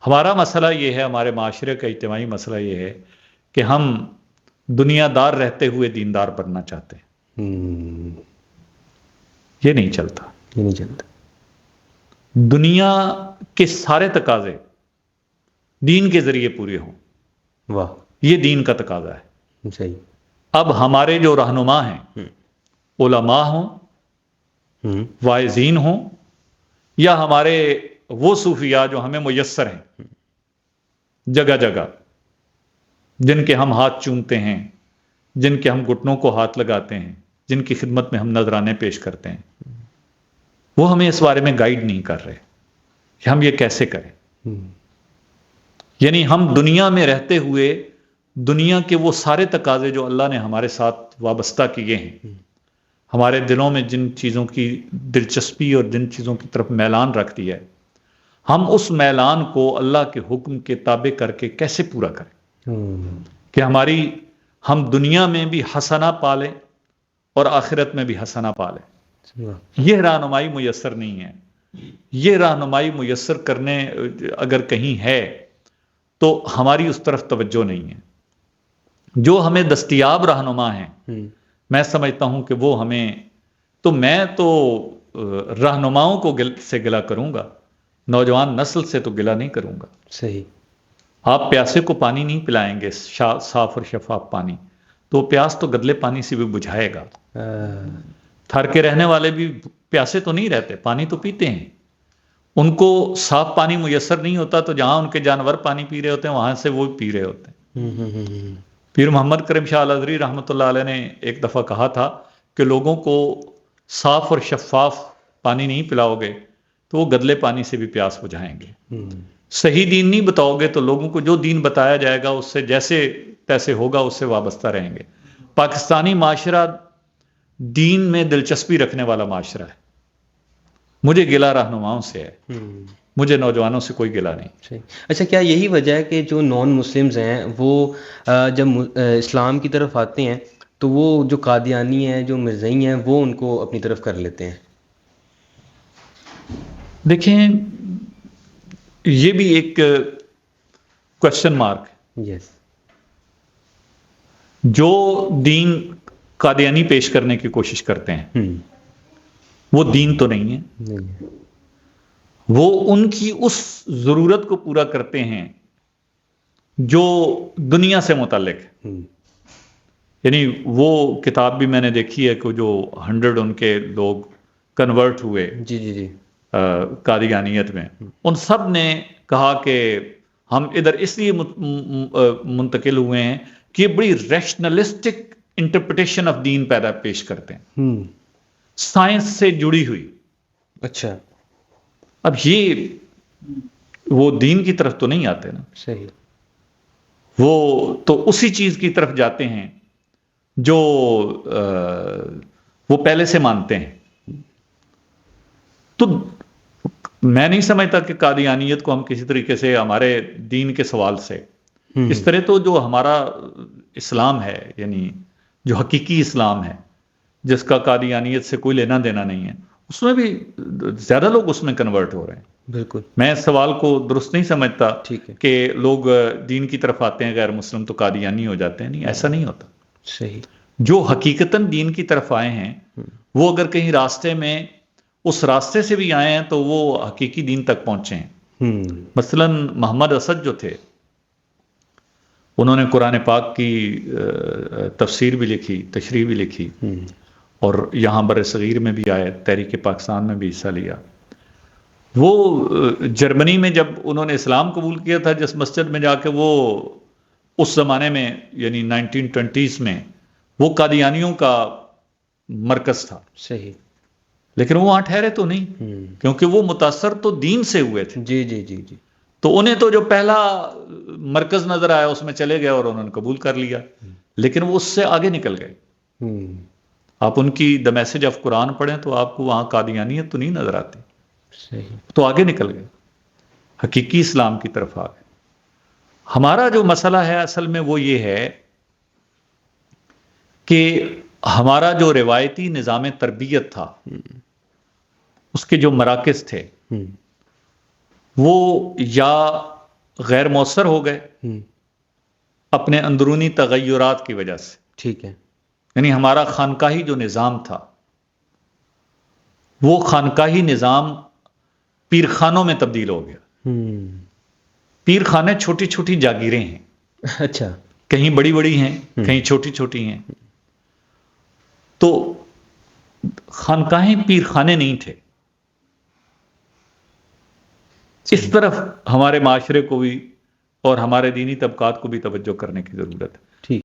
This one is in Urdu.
ہمارا مسئلہ یہ ہے، ہمارے معاشرے کا اجتماعی مسئلہ یہ ہے کہ ہم دنیا دار رہتے ہوئے دیندار بننا چاہتے ہیں۔ یہ نہیں چلتا، یہ نہیں چلتا۔ دنیا کے سارے تقاضے دین کے ذریعے پورے ہوں، واہ، یہ دین کا تقاضا ہے۔ صحیح۔ اب ہمارے جو رہنما ہیں، علماء ہوں، واعظین ہوں، یا ہمارے وہ صوفیاء جو ہمیں میسر ہیں جگہ جگہ، جن کے ہم ہاتھ چومتے ہیں، جن کے ہم گھٹنوں کو ہاتھ لگاتے ہیں، جن کی خدمت میں ہم نذرانے پیش کرتے ہیں، وہ ہمیں اس بارے میں گائیڈ نہیں کر رہے کہ ہم یہ کیسے کریں۔ یعنی ہم دنیا میں رہتے ہوئے دنیا کے وہ سارے تقاضے جو اللہ نے ہمارے ساتھ وابستہ کیے ہیں، ہمارے دلوں میں جن چیزوں کی دلچسپی اور جن چیزوں کی طرف میلان رکھ دیا ہے، ہم اس میلان کو اللہ کے حکم کے تابع کر کے کیسے پورا کریں کہ ہم دنیا میں بھی حسنہ پالیں اور آخرت میں بھی حسنہ پالیں۔ یہ رہنمائی میسر نہیں ہے۔ یہ رہنمائی میسر کرنے اگر کہیں ہے تو ہماری اس طرف توجہ نہیں ہے۔ جو ہمیں دستیاب رہنما ہیں، میں سمجھتا ہوں کہ وہ میں تو رہنماؤں کو سے گلہ کروں گا، نوجوان نسل سے تو گلہ نہیں کروں گا۔ صحیح۔ آپ پیاسے کو پانی نہیں پلائیں گے، صاف اور شفاف پانی، تو پیاس تو گدلے پانی سے بھی بجھائے گا۔ تھر کے رہنے والے بھی پیاسے تو نہیں رہتے، پانی تو پیتے ہیں۔ ان کو صاف پانی میسر نہیں ہوتا تو جہاں ان کے جانور پانی پی رہے ہوتے ہیں وہاں سے وہ پی رہے ہوتے ہیں۔ پیر محمد کریم شاہ الازہری رحمۃ اللہ علیہ نے ایک دفعہ کہا تھا کہ لوگوں کو صاف اور شفاف پانی نہیں پلاؤ گے تو وہ گدلے پانی سے بھی پیاس بجھائیں گے۔ صحیح دین نہیں بتاؤ گے تو لوگوں کو جو دین بتایا جائے گا اس سے جیسے تیسے ہوگا اس سے وابستہ رہیں گے۔ پاکستانی معاشرہ دین میں دلچسپی رکھنے والا معاشرہ ہے۔ مجھے گلہ رہنماؤں سے ہے، مجھے نوجوانوں سے کوئی گلہ نہیں۔ اچھا، کیا یہی وجہ ہے کہ جو نان مسلمز ہیں وہ جب اسلام کی طرف آتے ہیں تو وہ جو قادیانی ہیں، جو مرزائی ہیں، وہ ان کو اپنی طرف کر لیتے ہیں؟ دیکھیں، یہ بھی ایک کوشچن مارک ہے۔ یس۔ جو دین قادیانی پیش کرنے کی کوشش کرتے ہیں وہ دین تو نہیں ہے، وہ ان کی اس ضرورت کو پورا کرتے ہیں جو دنیا سے متعلق ہے۔ یعنی وہ کتاب بھی میں نے دیکھی ہے کہ جو 100 ان کے لوگ کنورٹ ہوئے قادیانیت میں، ان سب نے کہا کہ ہم ادھر اس لیے منتقل ہوئے ہیں کہ یہ بڑی ریشنلسٹک انٹرپریٹیشن آف دین پیش کرتے ہیں، سائنس سے جڑی ہوئی۔ اچھا، اب یہ وہ دین کی طرف تو نہیں آتے نا۔ صحیح۔ وہ تو اسی چیز کی طرف جاتے ہیں جو وہ پہلے سے مانتے ہیں۔ تو میں نہیں سمجھتا کہ قادیانیت کو ہم کسی طریقے سے ہمارے دین کے سوال سے اس طرح، تو جو ہمارا اسلام ہے، یعنی جو حقیقی اسلام ہے جس کا قادیانیت سے کوئی لینا دینا نہیں ہے، اس میں بھی زیادہ لوگ اس میں کنورٹ ہو رہے ہیں۔ بالکل، میں اس سوال کو درست نہیں سمجھتا کہ لوگ دین کی طرف آتے ہیں غیر مسلم تو قادیانی ہو جاتے ہیں۔ نہیں، ایسا نہیں ہوتا۔ صحیح۔ جو جو حقیقتاً دین کی طرف آئے ہیں وہ اگر کہیں راستے میں اس راستے سے بھی آئے ہیں تو وہ حقیقی دین تک پہنچے ہیں۔ مثلاً محمد اسد جو تھے، انہوں نے قرآن پاک کی تفسیر بھی لکھی، تشریح بھی لکھی، اور یہاں بر صغیر میں بھی آئے، تحریک پاکستان میں بھی حصہ لیا۔ وہ جرمنی میں جب انہوں نے اسلام قبول کیا تھا، جس مسجد میں جا کے وہ اس زمانے میں یعنی 1920s میں وہ قادیانیوں کا مرکز تھا، صحیح، لیکن وہ وہاں ٹھہرے تو نہیں، کیونکہ وہ متاثر تو دین سے ہوئے تھے۔ جی جی جی جی، تو انہیں تو جو پہلا مرکز نظر آیا اس میں چلے گئے اور انہوں نے قبول کر لیا، لیکن وہ اس سے آگے نکل گئے۔ آپ ان کی دا میسج آف قرآن پڑھیں تو آپ کو وہاں قادیانیت تو نہیں نظر آتی، صحیح، تو آگے نکل گئے، حقیقی اسلام کی طرف آ گئے۔ ہمارا جو مسئلہ ہے اصل میں وہ یہ ہے کہ ہمارا جو روایتی نظام تربیت تھا، اس کے جو مراکز تھے، وہ یا غیر مؤثر ہو گئے ہوں، اپنے اندرونی تغیرات کی وجہ سے. ٹھیک ہے. یعنی ہمارا خانقاہی جو نظام تھا وہ خانقاہی نظام پیر خانوں میں تبدیل ہو گیا. ہوں، پیر خانے چھوٹی چھوٹی جاگیریں ہیں، اچھا. کہیں بڑی بڑی ہیں کہیں چھوٹی چھوٹی ہیں. تو خانقاہیں پیر خانے نہیں تھے. اس طرف ہمارے معاشرے کو بھی اور ہمارے دینی طبقات کو بھی توجہ کرنے کی ضرورت ہے.